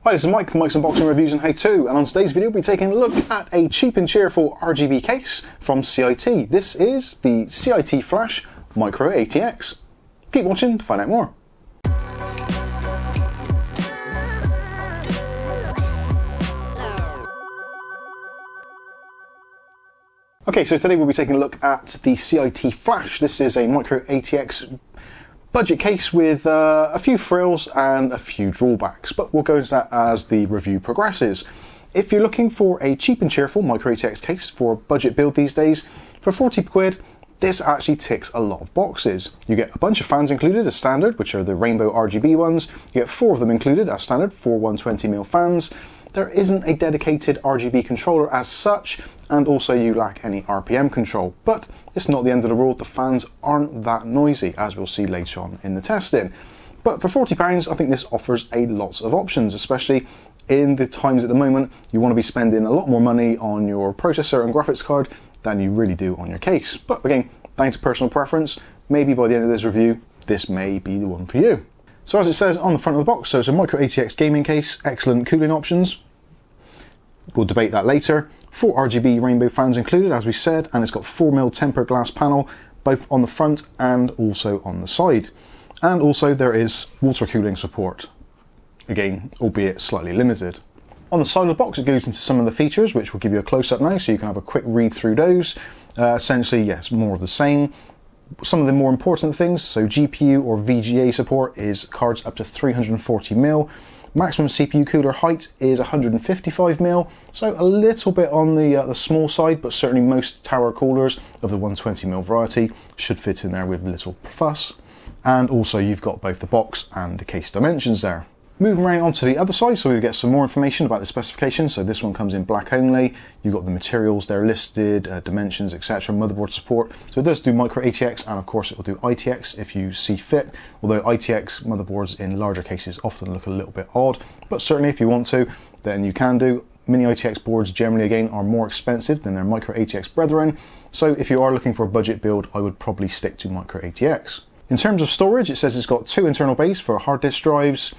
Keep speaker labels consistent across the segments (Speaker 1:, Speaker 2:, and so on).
Speaker 1: Hi, this is Mike from Mike's Unboxing Reviews and How To, and on today's video we'll be taking a look at a cheap and cheerful RGB case from CiT. This is the CiT Flash Micro-ATX. Keep watching to find out more. Okay, so today we'll be taking a look at the CiT Flash. This is a Micro-ATX budget case with a few frills and a few drawbacks, but we'll go into that as the review progresses. If you're looking for a cheap and cheerful Micro-ATX case for a budget build these days, for 40 quid, this actually ticks a lot of boxes. You get a bunch of fans included as standard, which are the rainbow RGB ones. You get 4 of them included as standard, 4 120mm fans. There isn't a dedicated RGB controller as such, and also you lack any RPM control, but it's not the end of the world. The fans aren't that noisy, as we'll see later on in the testing. But for £40, I think this offers a lot of options, especially in the times at the moment you want to be spending a lot more money on your processor and graphics card than you really do on your case. But again, down to personal preference, maybe by the end of this review, this may be the one for you. So as it says on the front of the box, so it's a Micro-ATX gaming case, excellent cooling options. We'll debate that later. 4 RGB rainbow fans included, as we said, and it's got 4mm tempered glass panel, both on the front and also on the side. And also there is water cooling support, again, albeit slightly limited. On the side of the box it goes into some of the features, which will give you a close-up now, so you can have a quick read through those. Essentially, yes, more of the same. Some of the more important things, so GPU or VGA support is cards up to 340mm. Maximum CPU cooler height is 155mm, so a little bit on the small side, but certainly most tower coolers of the 120mm variety should fit in there with little fuss. And also you've got both the box and the case dimensions there. Moving around onto the other side, so we get some more information about the specifications. So this one comes in black only. You've got the materials there listed, dimensions, etc., motherboard support. So it does do Micro-ATX, and of course it will do ITX if you see fit, although ITX motherboards in larger cases often look a little bit odd, but certainly if you want to, then you can do. Mini ITX boards generally again are more expensive than their Micro-ATX brethren, so if you are looking for a budget build, I would probably stick to Micro-ATX. In terms of storage, it says it's got 2 internal bays for hard disk drives,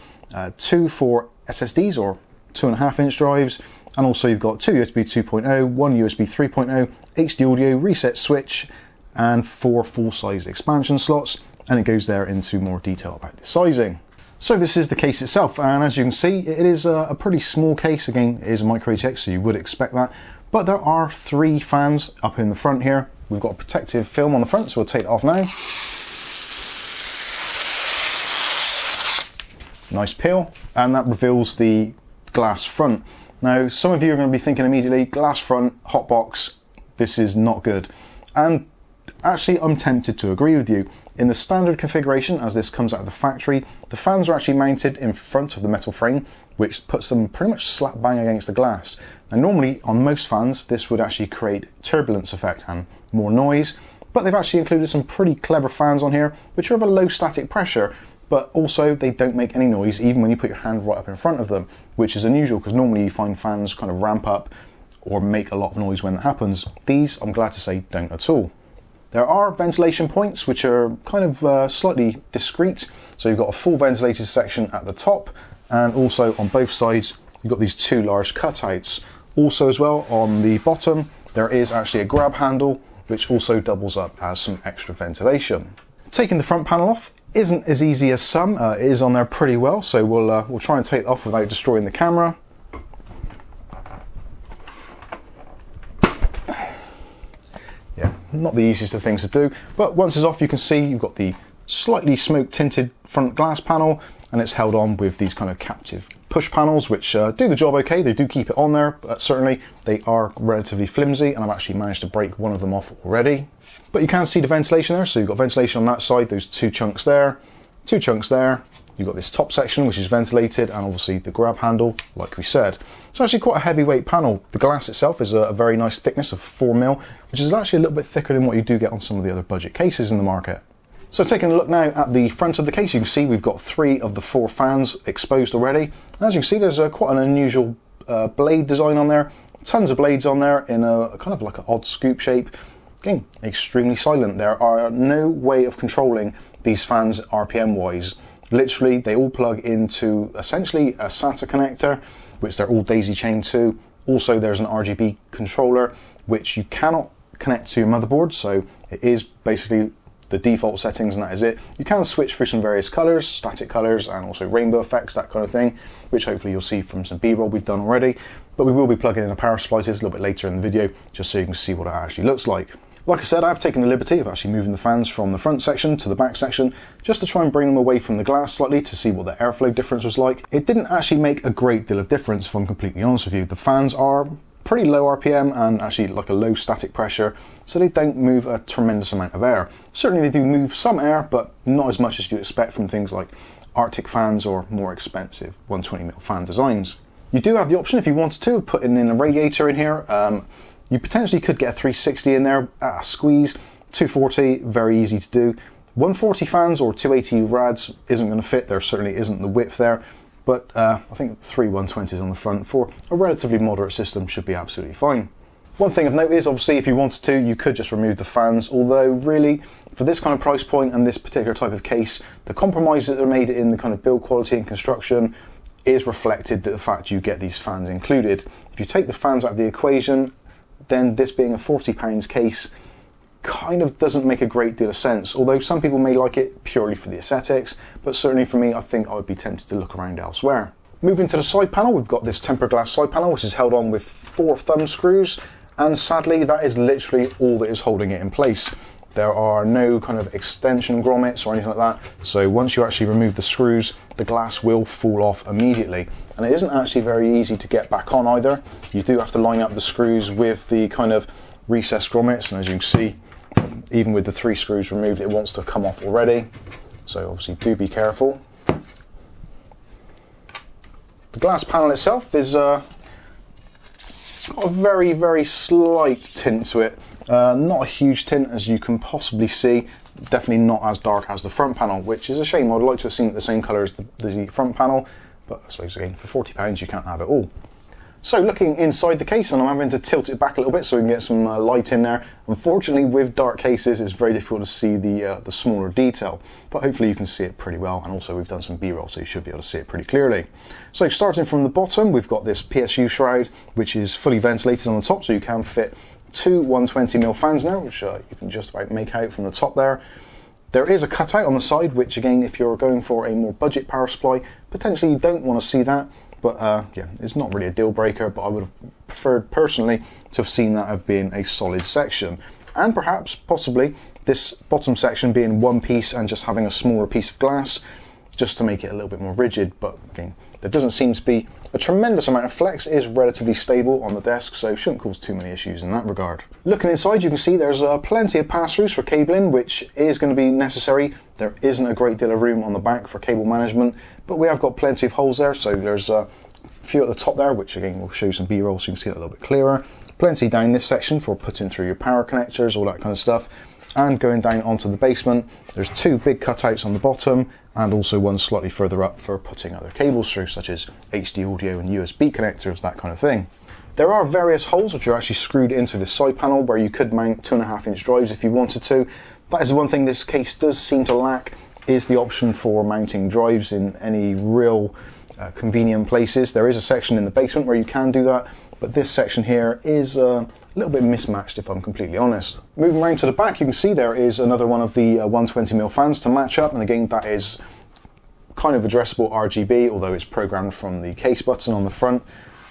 Speaker 1: 2 for SSDs or 2.5-inch drives, and also you've got 2 USB 2.0, 1 USB 3.0, HD audio, reset switch, and 4 full-size expansion slots, and it goes there into more detail about the sizing. So this is the case itself, and as you can see, it is a pretty small case. Again, it is a Micro-ATX, so you would expect that, but there are 3 fans up in the front here. We've got a protective film on the front, so we'll take it off now. Nice peel, and that reveals the glass front. Now some of you are going to be thinking immediately, glass front, hotbox, this is not good. And actually I'm tempted to agree with you. In the standard configuration as this comes out of the factory, the fans are actually mounted in front of the metal frame, which puts them pretty much slap bang against the glass. And normally on most fans this would actually create turbulence effect and more noise, but they've actually included some pretty clever fans on here which are of a low static pressure, but also they don't make any noise even when you put your hand right up in front of them, which is unusual because normally you find fans kind of ramp up or make a lot of noise when that happens. These, I'm glad to say, don't at all. There are ventilation points which are kind of slightly discreet, so you've got a full ventilated section at the top, and also on both sides you've got these 2 large cutouts. Also as well on the bottom there is actually a grab handle which also doubles up as some extra ventilation. Taking the front panel off isn't as easy as some. It is on there pretty well, so we'll try and take it off without destroying the camera. Yeah, not the easiest of things to do, but once it's off you can see you've got the slightly smoke tinted front glass panel, and it's held on with these kind of captive push panels which do the job okay. They do keep it on there, but certainly they are relatively flimsy, and I've actually managed to break one of them off already. But you can see the ventilation there, so you've got ventilation on that side, those 2 chunks there, 2 chunks there. You've got this top section which is ventilated, and obviously the grab handle, like we said. It's actually quite a heavyweight panel. The glass itself is a very nice thickness of 4mm, which is actually a little bit thicker than what you do get on some of the other budget cases in the market. So taking a look now at the front of the case, you can see we've got 3 of the 4 fans exposed already. And as you can see, there's quite an unusual blade design on there. Tons of blades on there in a kind of like an odd scoop shape. Again, extremely silent. There are no way of controlling these fans RPM wise. Literally, they all plug into essentially a SATA connector, which they're all daisy chained to. Also, there's an RGB controller, which you cannot connect to your motherboard, so it is basically the default settings and that is it. You can switch through some various colors, static colors, and also rainbow effects, that kind of thing, which hopefully you'll see from some B-roll we've done already. But we will be plugging in a power supply to this a little bit later in the video, just so you can see what it actually looks like. Like I said, I've taken the liberty of actually moving the fans from the front section to the back section, just to try and bring them away from the glass slightly to see what the airflow difference was like. It didn't actually make a great deal of difference, if I'm completely honest with you. The fans are pretty low RPM and actually like a low static pressure, so they don't move a tremendous amount of air. Certainly they do move some air, but not as much as you'd expect from things like Arctic fans or more expensive 120mm fan designs. You do have the option, if you wanted to, of putting in a radiator in here. You potentially could get a 360 in there at a squeeze. 240, very easy to do. 140 fans or 280 rads isn't going to fit. There certainly isn't the width there. But I think 3 120s on the front for a relatively moderate system should be absolutely fine. One thing of note is, obviously, if you wanted to, you could just remove the fans, although really, for this kind of price point and this particular type of case, the compromise that are made in the kind of build quality and construction is reflected that the fact you get these fans included. If you take the fans out of the equation, then this being a £40 case kind of doesn't make a great deal of sense, although some people may like it purely for the aesthetics, but certainly for me, I think I would be tempted to look around elsewhere. Moving to the side panel, we've got this tempered glass side panel, which is held on with 4 thumb screws, and sadly that is literally all that is holding it in place. There are no kind of extension grommets or anything like that, so once you actually remove the screws, the glass will fall off immediately. And it isn't actually very easy to get back on either. You do have to line up the screws with the kind of recessed grommets, and as you can see, even with the 3 screws removed, it wants to come off already. So obviously do be careful. The glass panel itself is got a very, very slight tint to it. Not a huge tint, as you can possibly see. Definitely not as dark as the front panel, which is a shame. I'd like to have seen it the same colour as the front panel, but I suppose again, for £40 you can't have it all. So looking inside the case, and I'm having to tilt it back a little bit so we can get some light in there. Unfortunately, with dark cases, it's very difficult to see the smaller detail, but hopefully you can see it pretty well. And also we've done some B-roll, so you should be able to see it pretty clearly. So starting from the bottom, we've got this Psu Shroud, which is fully ventilated on the top, so you can fit 2 120mm fans now, which you can just about make out from the top there. There is a cutout on the side, which again, if you're going for a more budget power supply, potentially you don't want to see that. But yeah, it's not really a deal breaker, but I would have preferred personally to have seen that have been a solid section. And perhaps, possibly, this bottom section being one piece and just having a smaller piece of glass, just to make it a little bit more rigid. But again, there doesn't seem to be a tremendous amount of flex. It is relatively stable on the desk, so shouldn't cause too many issues in that regard. Looking inside, you can see there's plenty of pass-throughs for cabling, which is going to be necessary. There isn't a great deal of room on the back for cable management, but we have got plenty of holes there. So there's a few at the top there, which again will show some B-roll so you can see it a little bit clearer. Plenty down this section for putting through your power connectors, all that kind of stuff. And going down onto the basement, there's 2 big cutouts on the bottom and also one slightly further up for putting other cables through, such as HD audio and USB connectors, that kind of thing. There are various holes which are actually screwed into this side panel where you could mount 2.5-inch drives if you wanted to. That is the one thing this case does seem to lack, is the option for mounting drives in any real convenient places. There is a section in the basement where you can do that, but this section here is a little bit mismatched, if I'm completely honest. Moving around to the back, you can see there is another one of the 120mm fans to match up, and again that is kind of addressable RGB, although it's programmed from the case button on the front.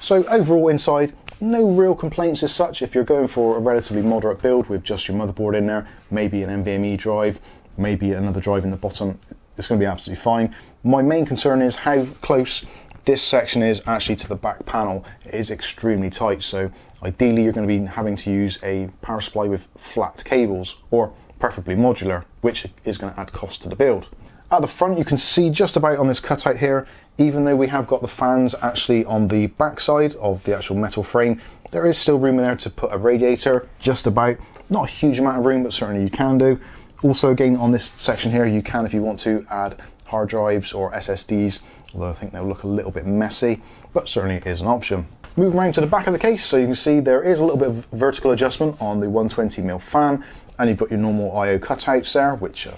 Speaker 1: So overall inside, no real complaints as such. If you're going for a relatively moderate build with just your motherboard in there, maybe an NVMe drive, maybe another drive in the bottom, it's going to be absolutely fine. My main concern is how close this section is actually to the back panel. It is extremely tight, so ideally you're going to be having to use a power supply with flat cables, or preferably modular, which is going to add cost to the build. At the front, you can see just about on this cutout here, even though we have got the fans actually on the back side of the actual metal frame, there is still room in there to put a radiator, just about. Not a huge amount of room, but certainly you can do. Also again, on this section here, you can, if you want to, add hard drives or SSDs, although I think they'll look a little bit messy, but certainly it is an option. Moving around to the back of the case, so you can see there is a little bit of vertical adjustment on the 120mm fan, and you've got your normal I/O cutouts there, which are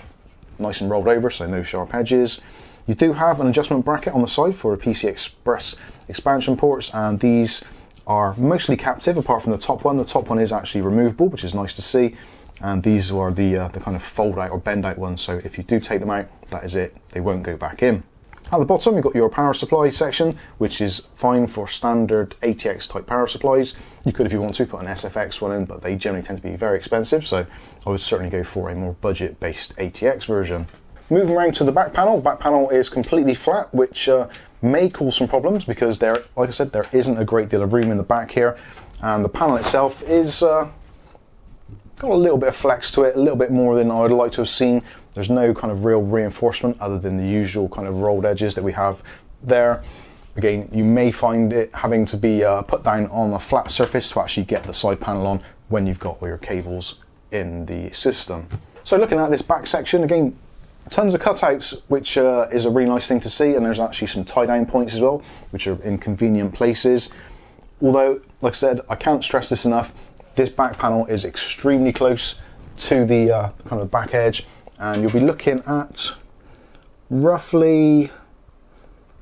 Speaker 1: nice and rolled over, so no sharp edges. You do have an adjustment bracket on the side for a PC Express expansion ports, and these are mostly captive apart from the top one. The top one is actually removable, which is nice to see, and these are the kind of fold out or bend out ones, so if you do take them out, that is it, they won't go back in. At the bottom you've got your power supply section, which is fine for standard ATX type power supplies. You could, if you want to, put an SFX one in, but they generally tend to be very expensive, so I would certainly go for a more budget based ATX version. Moving around to the back panel is completely flat, which may cause some problems because there, like I said, there isn't a great deal of room in the back here, and the panel itself is got a little bit of flex to it, a little bit more than I would like to have seen. There's no kind of real reinforcement other than the usual kind of rolled edges that we have there. Again, you may find it having to be put down on a flat surface to actually get the side panel on when you've got all your cables in the system. So looking at this back section, again, tons of cutouts, which is a really nice thing to see, and there's actually some tie-down points as well, which are in convenient places. Although, like I said, I can't stress this enough, this back panel is extremely close to the kind of back edge, and you'll be looking at roughly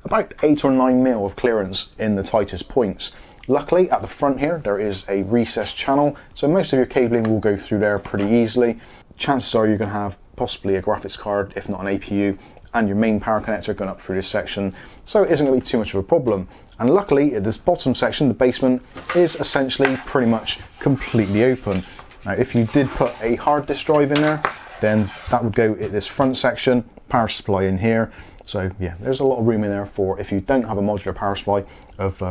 Speaker 1: about 8 or 9 mil of clearance in the tightest points. Luckily, at the front here, there is a recessed channel, so most of your cabling will go through there pretty easily. Chances are you're going to have possibly a graphics card, if not an APU, and your main power connector going up through this section, so it isn't going to be too much of a problem. And luckily, at this bottom section, the basement is essentially pretty much completely open. Now, if you did put a hard disk drive in there, then that would go at this front section, power supply in here. So yeah, there's a lot of room in there for, if you don't have a modular power supply, of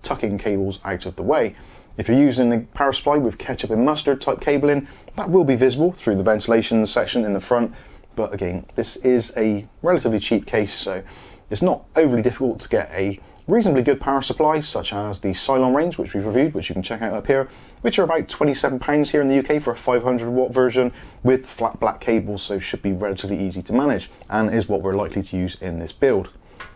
Speaker 1: tucking cables out of the way. If you're using the power supply with ketchup and mustard type cabling, that will be visible through the ventilation section in the front. But again, this is a relatively cheap case, so it's not overly difficult to get a reasonably good power supply, such as the Cylon range, which we've reviewed, which you can check out up here, which are about £27 here in the UK for a 500 watt version with flat black cables, so should be relatively easy to manage, and is what we're likely to use in this build.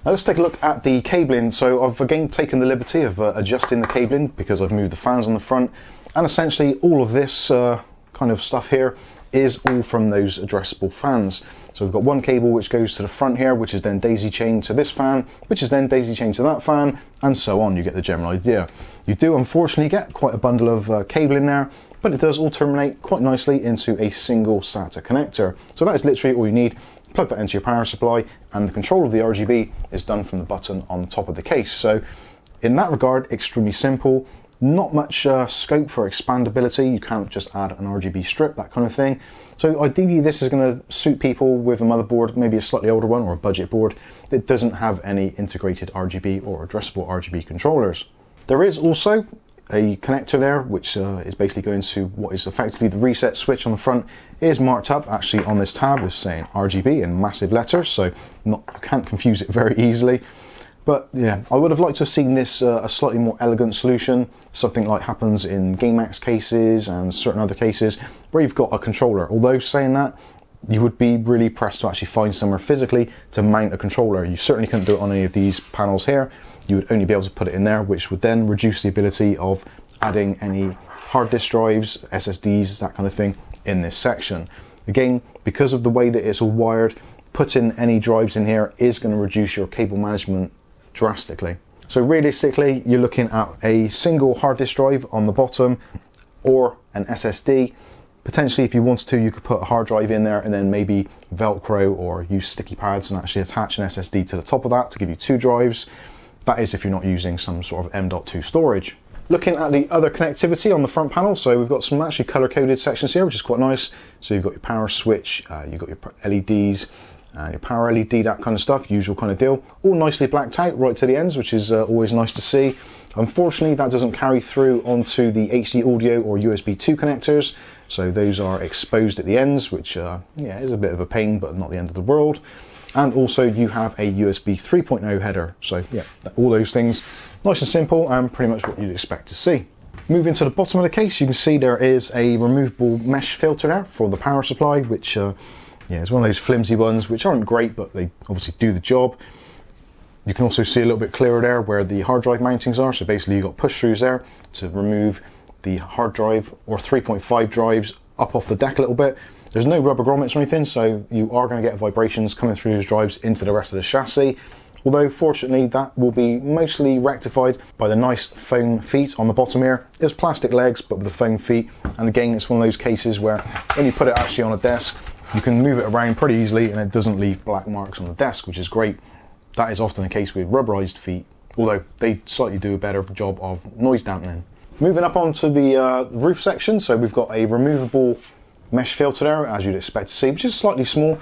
Speaker 1: Now let's take a look at the cabling. So I've again taken the liberty of adjusting the cabling because I've moved the fans on the front, and essentially all of this kind of stuff here is all from those addressable fans. So we've got one cable which goes to the front here, which is then daisy chained to this fan, which is then daisy chained to that fan, and so on. You get the general idea. You do unfortunately get quite a bundle of cable in there, but it does all terminate quite nicely into a single SATA connector. So that is literally all you need. Plug that into your power supply, and the control of the RGB is done from the button on the top of the case. So in that regard, extremely simple. Not much scope for expandability. You can't just add an RGB strip, that kind of thing. So ideally this is going to suit people with a motherboard, maybe a slightly older one or a budget board that doesn't have any integrated RGB or addressable RGB controllers. There is also a connector there, which is basically going to what is effectively the reset switch on the front. It is marked up actually on this tab with saying RGB in massive letters, so you can't confuse it very easily. But yeah, I would have liked to have seen this a slightly more elegant solution, something like happens in GameX cases and certain other cases where you've got a controller. Although saying that, you would be really pressed to actually find somewhere physically to mount a controller. You certainly couldn't do it on any of these panels here. You would only be able to put it in there, which would then reduce the ability of adding any hard disk drives, SSDs, that kind of thing in this section. Again, because of the way that it's all wired, putting any drives in here is going to reduce your cable management drastically. So realistically, you're looking at a single hard disk drive on the bottom or an SSD. Potentially, if you wanted to, you could put a hard drive in there and then maybe Velcro or use sticky pads and actually attach an SSD to the top of that to give you 2 drives. That is if you're not using some sort of M.2 storage. Looking at the other connectivity on the front panel, so we've got some actually color-coded sections here, which is quite nice. So you've got your power switch, you've got your LEDs, your power LED, that kind of stuff, usual kind of deal. All nicely blacked out right to the ends, which is always nice to see. Unfortunately, that doesn't carry through onto the HD audio or USB 2 connectors, so those are exposed at the ends, which yeah, is a bit of a pain, but not the end of the world. And also you have a USB 3.0 header, so yeah, all those things nice and simple and pretty much what you'd expect to see. Moving to the bottom of the case, you can see there is a removable mesh filter there for the power supply, which yeah, it's one of those flimsy ones which aren't great, but they obviously do the job. You can also see a little bit clearer there where the hard drive mountings are. So basically you've got push throughs there to remove the hard drive or 3.5 drives up off the deck a little bit. There's no rubber grommets or anything, so you are going to get vibrations coming through those drives into the rest of the chassis. Although fortunately that will be mostly rectified by the nice foam feet on the bottom here. There's plastic legs but with the foam feet, and again it's one of those cases where when you put it actually on a desk you can move it around pretty easily and it doesn't leave black marks on the desk, which is great. That is often the case with rubberized feet, although they slightly do a better job of noise dampening. Moving up onto the roof section, so we've got a removable mesh filter there, as you'd expect to see, which is slightly small.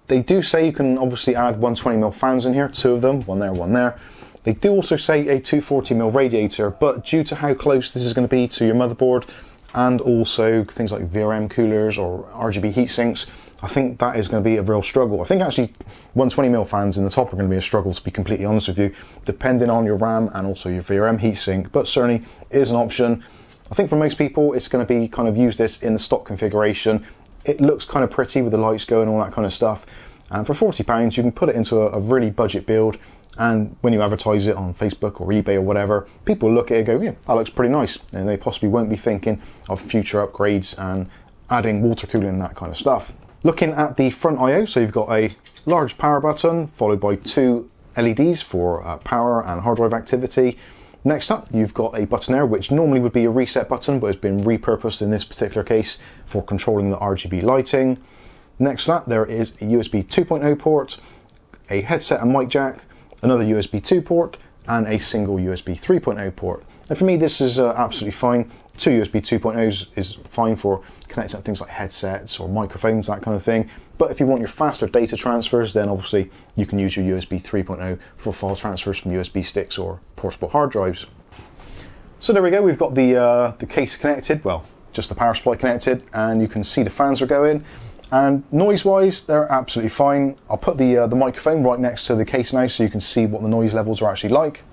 Speaker 1: They do say you can obviously add 120mm fans in here, 2 of them, one there, one there. They do also say a 240mm radiator, but due to how close this is going to be to your motherboard and also things like VRM coolers or RGB heat sinks, I think that is going to be a real struggle. I think actually 120mm fans in the top are going to be a struggle, to be completely honest with you, depending on your RAM and also your VRM heatsink, but certainly is an option. I think for most people it's going to be kind of use this in the stock configuration. It looks kind of pretty with the lights going and all that kind of stuff. And for £40 you can put it into a really budget build, and when you advertise it on Facebook or eBay or whatever, people look at it and go, yeah, that looks pretty nice, and they possibly won't be thinking of future upgrades and adding water cooling and that kind of stuff. Looking at the front I/O, so you've got a large power button followed by 2 LEDs for power and hard drive activity. Next up, you've got a button there, which normally would be a reset button, but it's been repurposed in this particular case for controlling the RGB lighting. Next up, there is a USB 2.0 port, a headset and mic jack, another USB 2 port, and a single USB 3.0 port. And for me, this is absolutely fine. 2 USB 2.0s is fine for connecting up things like headsets or microphones, that kind of thing. But if you want your faster data transfers, then obviously you can use your USB 3.0 for file transfers from USB sticks or portable hard drives. So there we go, we've got the case connected, well, just the power supply connected, and you can see the fans are going. And noise-wise, they're absolutely fine. I'll put the microphone right next to the case now so you can see what the noise levels are actually like.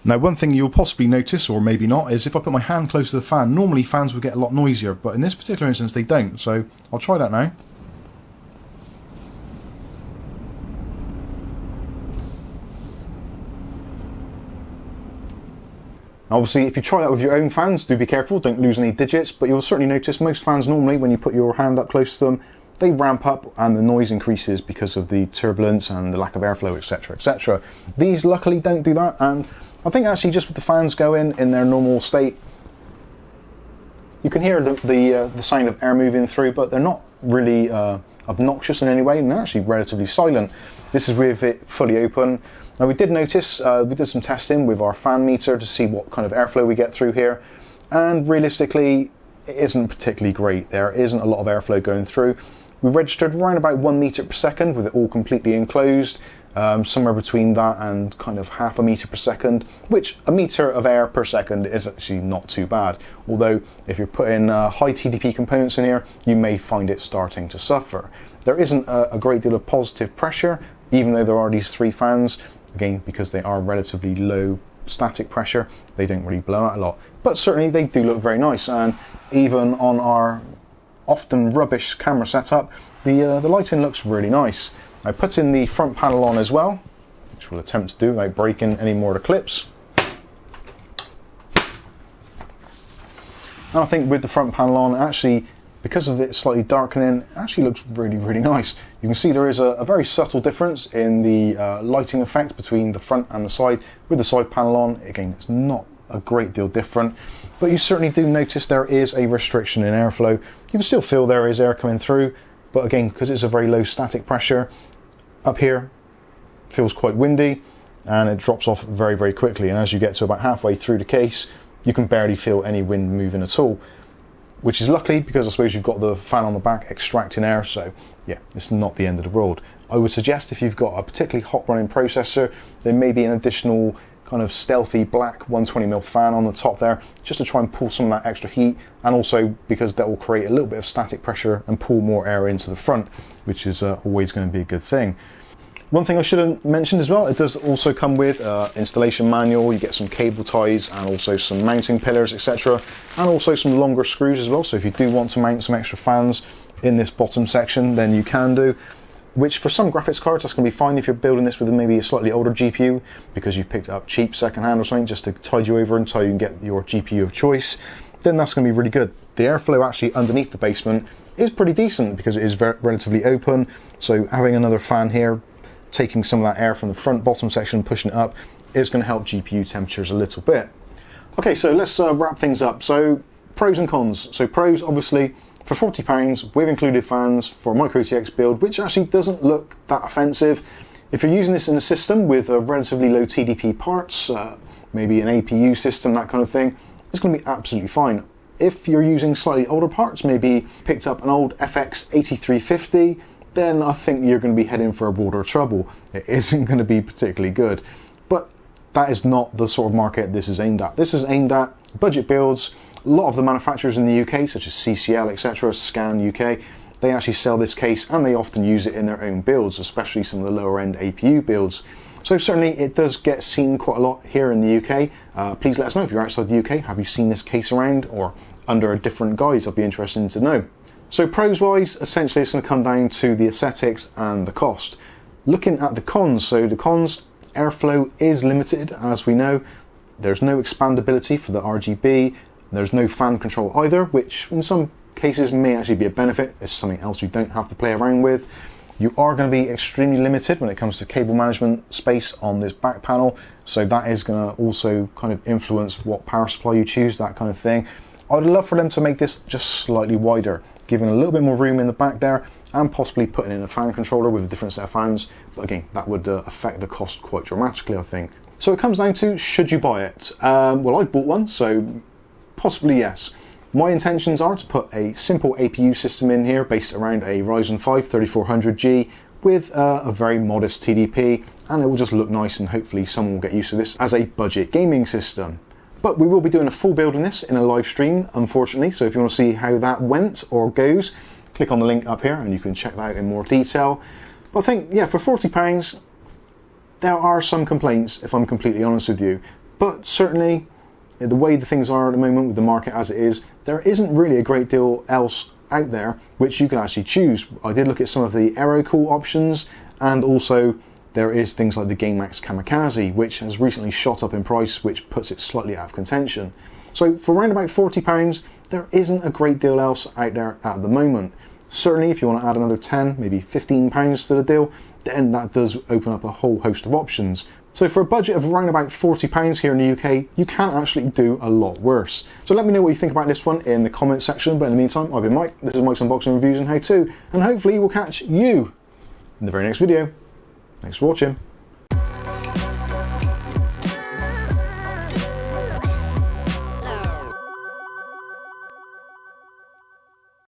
Speaker 1: Now, one thing you'll possibly notice, or maybe not, is if I put my hand close to the fan, normally fans would get a lot noisier, but in this particular instance they don't, so I'll try that now. Obviously, if you try that with your own fans, do be careful, don't lose any digits, but you'll certainly notice most fans normally, when you put your hand up close to them, they ramp up and the noise increases because of the turbulence and the lack of airflow, etc, etc. These luckily don't do that, and I think actually just with the fans going in their normal state, you can hear the sound of air moving through, but they're not really obnoxious in any way, and they're actually relatively silent. This is with it fully open. Now we did notice, we did some testing with our fan meter to see what kind of airflow we get through here, and realistically it isn't particularly great. There isn't a lot of airflow going through. We registered around about 1 meter per second with it all completely enclosed, somewhere between that and kind of half a meter per second, which a meter of air per second is actually not too bad. Although if you're putting high TDP components in here, you may find it starting to suffer. There isn't a great deal of positive pressure, even though there are these 3 fans. Again, because they are relatively low static pressure, they don't really blow out a lot. But certainly they do look very nice, and even on our often rubbish camera setup, the lighting looks really nice. I put in the front panel on as well, which we'll attempt to do without breaking any more of the clips. And I think with the front panel on, actually, because of it slightly darkening, it actually looks really, really nice. You can see there is a very subtle difference in the lighting effect between the front and the side. With the side panel on, again, it's not a great deal different, but you certainly do notice there is a restriction in airflow. You can still feel there is air coming through, but again, because it's a very low static pressure, up here feels quite windy and it drops off very, very quickly. And as you get to about halfway through the case, you can barely feel any wind moving at all, which is lucky because I suppose you've got the fan on the back extracting air, so yeah, it's not the end of the world. I would suggest if you've got a particularly hot running processor, there may be an additional kind of stealthy black 120mm fan on the top there, just to try and pull some of that extra heat, and also because that will create a little bit of static pressure and pull more air into the front, which is always going to be a good thing. One thing I should have mentioned as well, it does also come with installation manual. You get some cable ties and also some mounting pillars, etc, and also some longer screws as well, so if you do want to mount some extra fans in this bottom section, then you can do. which for some graphics cards that's going to be fine if you're building this with maybe a slightly older GPU because you've picked it up cheap secondhand or something just to tide you over until you can get your GPU of choice. Then that's going to be really good. The airflow actually underneath the basement is pretty decent because it is relatively open, so having another fan here taking some of that air from the front bottom section, pushing it up, is going to help GPU temperatures a little bit. Okay, so let's wrap things up. So pros and cons. So pros, obviously, for £40 we've included fans for a Micro-ATX build, which actually doesn't look that offensive. If you're using this in a system with a relatively low TDP parts, maybe an APU system, that kind of thing, it's going to be absolutely fine. If you're using slightly older parts, maybe picked up an old FX 8350, then I think you're going to be heading for a world of trouble. It isn't going to be particularly good. But that is not the sort of market this is aimed at. This is aimed at budget builds. A lot of the manufacturers in the UK, such as CCL, etc., Scan UK, they actually sell this case and they often use it in their own builds, especially some of the lower end APU builds. So certainly it does get seen quite a lot here in the UK. Please let us know if you're outside the UK. Have you seen this case around or under a different guise? I'd be interested to know. So pros wise, essentially it's going to come down to the aesthetics and the cost. Looking at the cons, so the cons, airflow is limited, as we know. There's no expandability for the RGB. There's no fan control either, which in some cases may actually be a benefit. It's something else you don't have to play around with. You are going to be extremely limited when it comes to cable management space on this back panel, so that is going to also kind of influence what power supply you choose, that kind of thing. I'd love for them to make this just slightly wider, giving a little bit more room in the back there, and possibly putting in a fan controller with a different set of fans, but again, that would affect the cost quite dramatically, I think. So it comes down to, should you buy it? Well, I've bought one, so possibly yes. My intentions are to put a simple APU system in here based around a Ryzen 5 3400G with a very modest TDP, and it will just look nice and hopefully someone will get used to this as a budget gaming system. But we will be doing a full build on this in a live stream, unfortunately, so if you want to see how that went or goes, click on the link up here and you can check that out in more detail. But I think, yeah, for £40, there are some complaints, if I'm completely honest with you, but certainly the way the things are at the moment with the market as it is, there isn't really a great deal else out there which you can actually choose. I did look at some of the AeroCool options, and also there is things like the GameMax Kamikaze, which has recently shot up in price, which puts it slightly out of contention. So for around about £40, there isn't a great deal else out there at the moment. Certainly if you want to add another 10, maybe £15 to the deal, then that does open up a whole host of options. So for a budget of around about £40 here in the UK, you can actually do a lot worse. So let me know what you think about this one in the comments section, but in the meantime, I've been Mike, this is Mike's Unboxing Reviews and How To, and hopefully we'll catch you in the very next video. Thanks for watching.